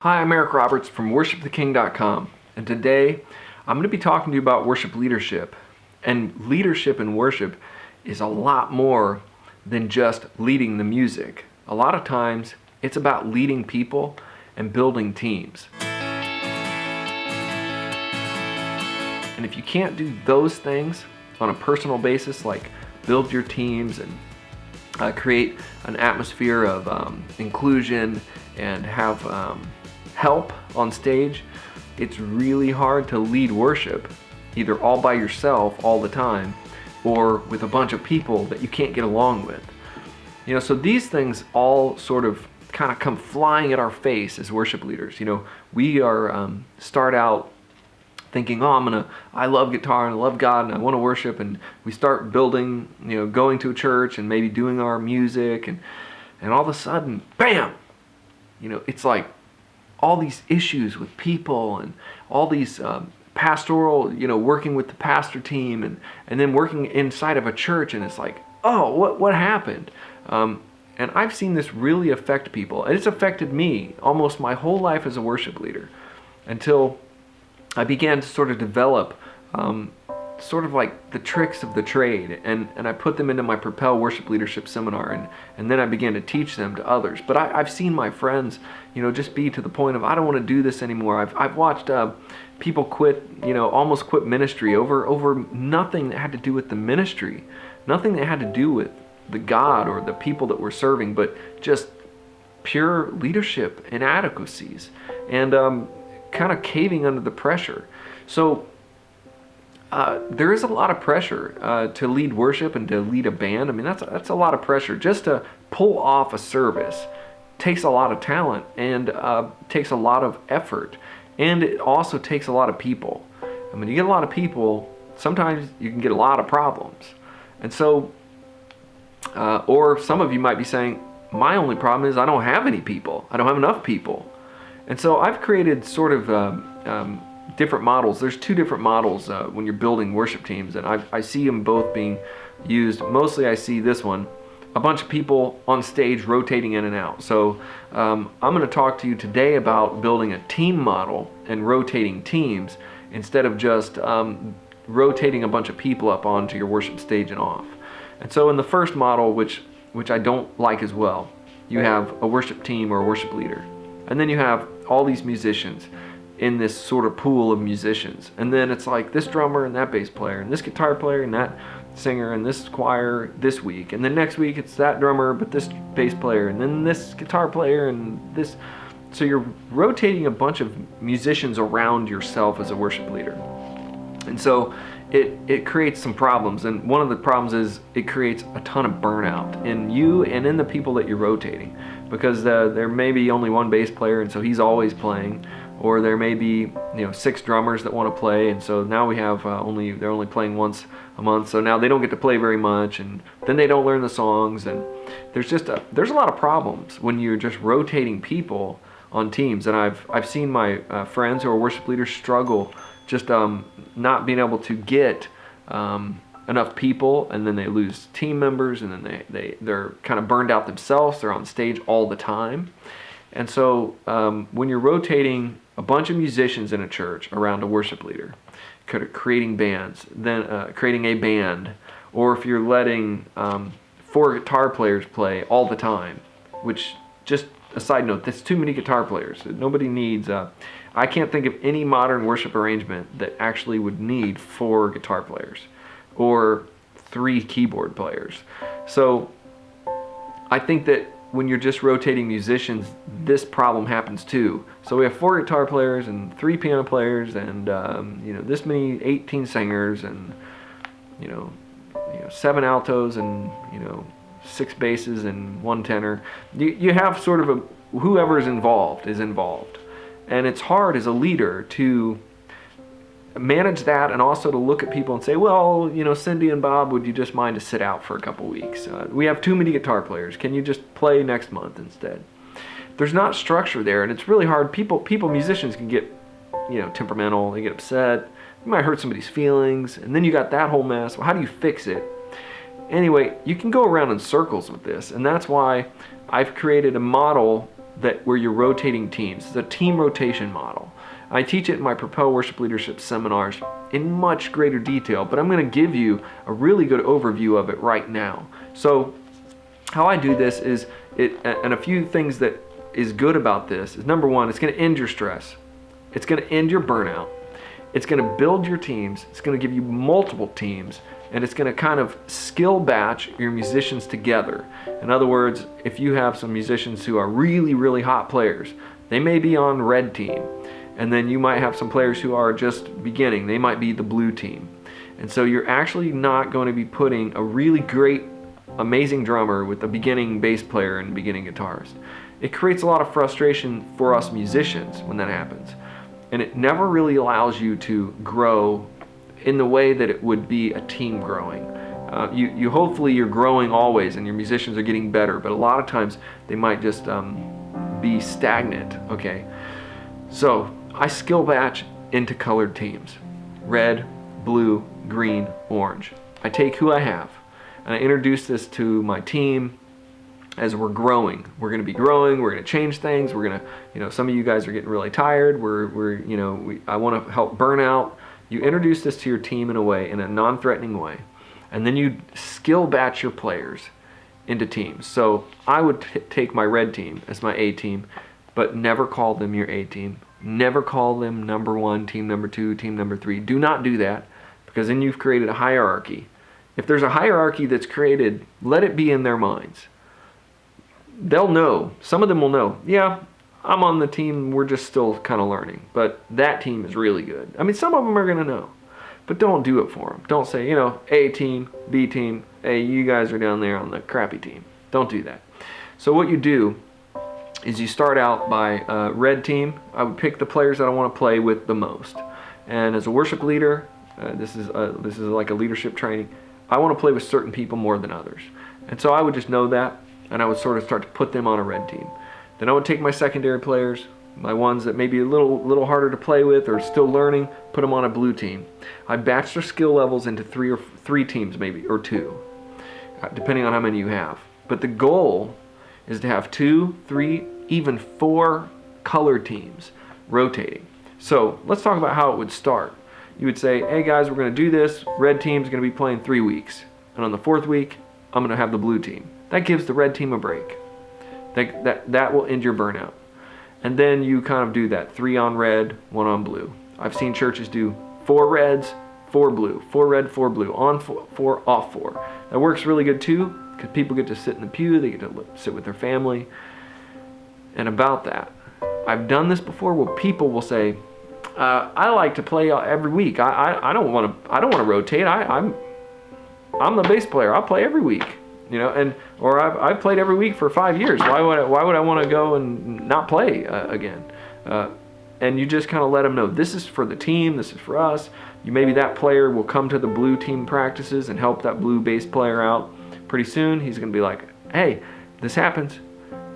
Hi, I'm Eric Roberts from worshiptheking.com, and today I'm going to be talking to you about worship leadership. And leadership in worship is a lot more than just leading the music. A lot of times it's about leading people and building teams. And if you can't do those things on a personal basis, like build your teams and create an atmosphere of inclusion and have help on stage, it's really hard to lead worship either all by yourself all the time or with a bunch of people that you can't get along with. So these things all sort of kind of come flying at our face as worship leaders. We are start out thinking, I love guitar and I love God and I want to worship, and we start building, going to a church and maybe doing our music, and all of a sudden, bam, it's like all these issues with people and all these pastoral, working with the pastor team and then working inside of a church, and it's like, oh, what happened? And I've seen this really affect people, and it's affected me almost my whole life as a worship leader until I began to sort of develop sort of like the tricks of the trade, and I put them into my Propel Worship Leadership Seminar, and then I began to teach them to others. But I've seen my friends, just be to the point of, I don't want to do this anymore. I've watched people quit, almost quit ministry over nothing that had to do with the ministry, nothing that had to do with the God or the people that we're serving, but just pure leadership inadequacies and kind of caving under the pressure. So there is a lot of pressure to lead worship and to lead a band. I mean, that's a lot of pressure. Just to pull off a service takes a lot of talent and takes a lot of effort, and it also takes a lot of people. And when you get a lot of people, sometimes you can get a lot of problems. And so, or some of you might be saying, my only problem is I don't have any people. I don't have enough people. And so I've created sort of different models. There's two different models when you're building worship teams, and I see them both being used. Mostly I see this one, a bunch of people on stage rotating in and out. So I'm going to talk to you today about building a team model and rotating teams instead of just rotating a bunch of people up onto your worship stage and off. And so in the first model, which I don't like as well, you have a worship team or a worship leader, and then you have all these musicians in this sort of pool of musicians. And then it's like this drummer and that bass player and this guitar player and that singer and this choir this week. And then next week it's that drummer but this bass player and then this guitar player and this. So you're rotating a bunch of musicians around yourself as a worship leader. And so it creates some problems. And one of the problems is it creates a ton of burnout in you and in the people that you're rotating, because there may be only one bass player and so he's always playing, or there may be 6 drummers that want to play, and so now we have they're only playing once a month, so now they don't get to play very much, and then they don't learn the songs, and there's a lot of problems when you're just rotating people on teams. And I've seen my friends who are worship leaders struggle just not being able to get enough people, and then they lose team members, and then they're kind of burned out themselves. They're on stage all the time. And so when you're rotating a bunch of musicians in a church around a worship leader, creating bands, then creating a band, or if you're letting 4 guitar players play all the time, which, just a side note, that's too many guitar players. Nobody needs, I can't think of any modern worship arrangement that actually would need 4 guitar players or 3 keyboard players. So I think that when you're just rotating musicians, this problem happens too. So we have 4 guitar players and 3 piano players and this many 18 singers and 7 altos and 6 basses and 1 tenor. You have sort of whoever is involved, and it's hard as a leader to manage that, and also to look at people and say, well, Cindy and Bob, would you just mind to sit out for a couple weeks? We have too many guitar players. Can you just play next month instead? There's not structure there, and it's really hard. Musicians can get, temperamental. They get upset. You might hurt somebody's feelings, and then you got that whole mess. Well, how do you fix it? Anyway, you can go around in circles with this, and that's why I've created a model where you're rotating teams. It's a team rotation model. I teach it in my Propel Worship Leadership seminars in much greater detail, but I'm going to give you a really good overview of it right now. So how I do this is, and a few things that is good about this is, number one, it's going to end your stress. It's going to end your burnout. It's going to build your teams. It's going to give you multiple teams, and it's going to kind of skill batch your musicians together. In other words, if you have some musicians who are really, really hot players, they may be on red team. And then you might have some players who are just beginning. They might be the blue team. And so you're actually not going to be putting a really great, amazing drummer with a beginning bass player and beginning guitarist. It creates a lot of frustration for us musicians when that happens. And it never really allows you to grow in the way that it would be a team growing. You hopefully you're growing always and your musicians are getting better, but a lot of times they might just be stagnant, okay? So I skill batch into colored teams: red, blue, green, orange. I take who I have and I introduce this to my team as we're growing. We're going to be growing, we're going to change things, we're going to, some of you guys are getting really tired, I want to help burnout. You introduce this to your team in a non-threatening way, and then you skill batch your players into teams. So I would take my red team as my A team, but never call them your A team. Never call them number one, team number two, team number three. Do not do that, because then you've created a hierarchy. If there's a hierarchy that's created, let it be in their minds. They'll know. Some of them will know, yeah, I'm on the team, we're just still kind of learning, but that team is really good. I mean, some of them are going to know, but don't do it for them. Don't say, A team, B team, hey, you guys are down there on the crappy team. Don't do that. So what you do is you start out by red team. I would pick the players that I want to play with the most. And as a worship leader, this is like a leadership training, I want to play with certain people more than others. And so I would just know that, and I would sort of start to put them on a red team. Then I would take my secondary players, my ones that may be a little harder to play with or still learning, put them on a blue team. I batch their skill levels into three teams maybe, or two, depending on how many you have. But the goal is to have 2, 3, even 4 color teams rotating. So let's talk about how it would start. You would say, hey guys, we're going to do this. Red team's going to be playing 3 weeks. And on the 4th week, I'm going to have the blue team. That gives the red team a break. That will end your burnout. And then you kind of do that, 3 on red, 1 on blue. I've seen churches do 4 reds, 4 blue, 4 red, 4 blue, on 4, off 4. That works really good too, because people get to sit in the pew, they get to sit with their family. And about that, I've done this before where people will say, I like to play every week. I don't want to rotate. I'm the bass player. I'll play every week. Or I've played every week for 5 years. Why would I want to go and not play again? And you just kind of let them know, this is for the team, this is for us. Maybe that player will come to the blue team practices and help that blue bass player out. Pretty soon he's going to be like, hey, this happens.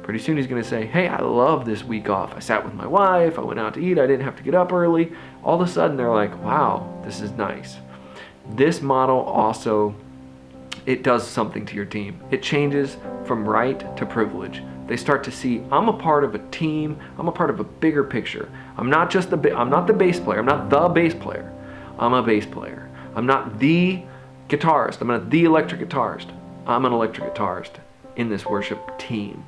Pretty soon he's going to say, hey, I love this week off. I sat with my wife, I went out to eat, I didn't have to get up early. All of a sudden they're like, wow, this is nice. This model also, it does something to your team. It changes from right to privilege. They start to see, I'm a part of a team, I'm a part of a bigger picture. I'm not the bass player, I'm not the bass player. I'm a bass player. I'm not the guitarist, I'm not the electric guitarist. I'm an electric guitarist in this worship team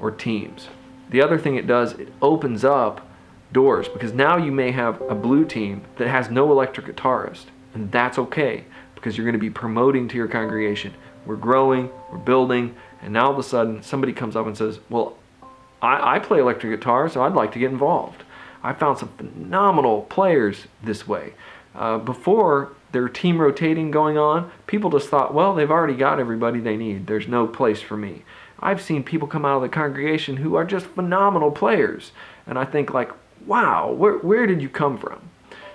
or teams. The other thing it does, it opens up doors, because now you may have a blue team that has no electric guitarist, and that's okay, because you're going to be promoting to your congregation. We're growing, we're building, and now all of a sudden somebody comes up and says, well, I play electric guitar, so I'd like to get involved. I found some phenomenal players this way. Before their team rotating going on, people just thought, well, they've already got everybody they need. There's no place for me. I've seen people come out of the congregation who are just phenomenal players. And I think like, wow, where did you come from?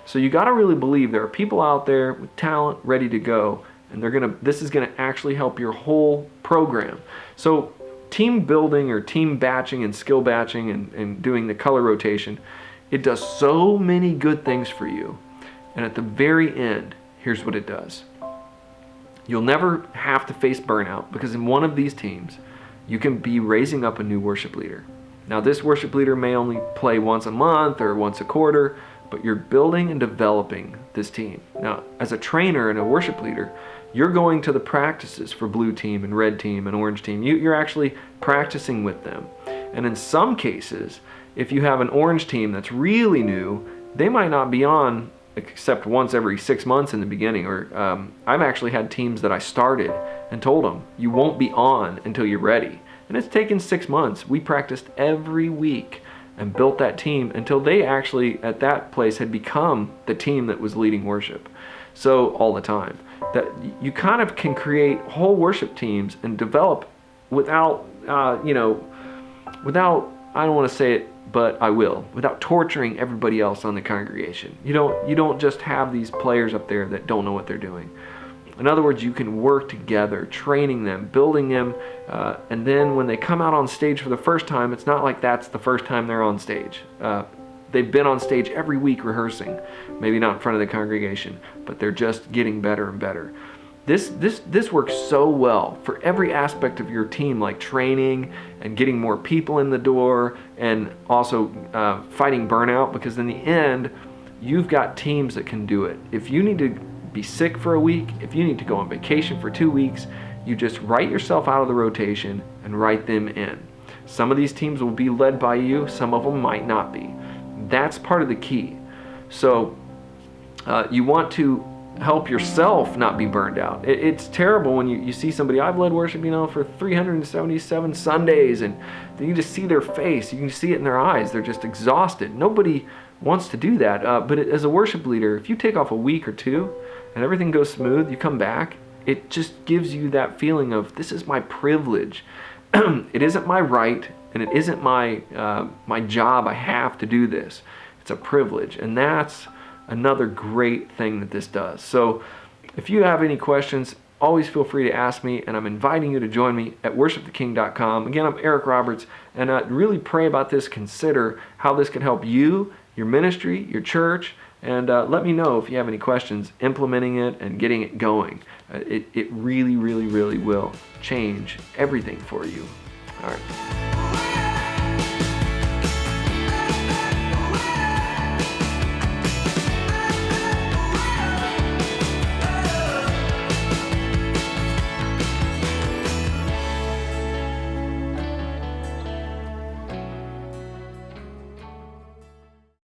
So you got to really believe there are people out there with talent ready to go, and this is going to actually help your whole program. So team building or team batching and skill batching and doing the color rotation, it does so many good things for you. And at the very end, here's what it does. You'll never have to face burnout, because in one of these teams, you can be raising up a new worship leader. Now, this worship leader may only play once a month or once a quarter, but you're building and developing this team. Now, as a trainer and a worship leader, you're going to the practices for blue team and red team and orange team. You're actually practicing with them. And in some cases, if you have an orange team that's really new, they might not be on except once every 6 months in the beginning. Or I've actually had teams that I started and told them, you won't be on until you're ready. And it's taken 6 months. We practiced every week and built that team until they actually, at that place, had become the team that was leading worship. So all the time. That you kind of can create whole worship teams and develop without, without, I don't want to say it, but I will, without torturing everybody else on the congregation. You don't just have these players up there that don't know what they're doing. In other words, you can work together, training them, building them, and then when they come out on stage for the first time, it's not like that's the first time they're on stage. They've been on stage every week rehearsing, maybe not in front of the congregation, but they're just getting better and better. This works so well for every aspect of your team, like training and getting more people in the door, and also fighting burnout, because in the end, you've got teams that can do it. If you need to be sick for a week, if you need to go on vacation for 2 weeks, you just write yourself out of the rotation and write them in. Some of these teams will be led by you, some of them might not be. That's part of the key. So you want to help yourself not be burned out. It's terrible when you see somebody, I've led worship, for 377 Sundays, and then you just see their face, you can see it in their eyes, they're just exhausted. Nobody wants to do that, but as a worship leader, if you take off a week or two and everything goes smooth, you come back, it just gives you that feeling of, this is my privilege. It isn't my right, and it isn't my job. I have to do this. It's a privilege, and that's another great thing that this does. So if you have any questions, always feel free to ask me, and I'm inviting you to join me at worshiptheking.com. Again, I'm Eric Roberts, and really pray about this. Consider how this can help you, your ministry, your church, and let me know if you have any questions implementing it and getting it going. It really, really, really will change everything for you. All right.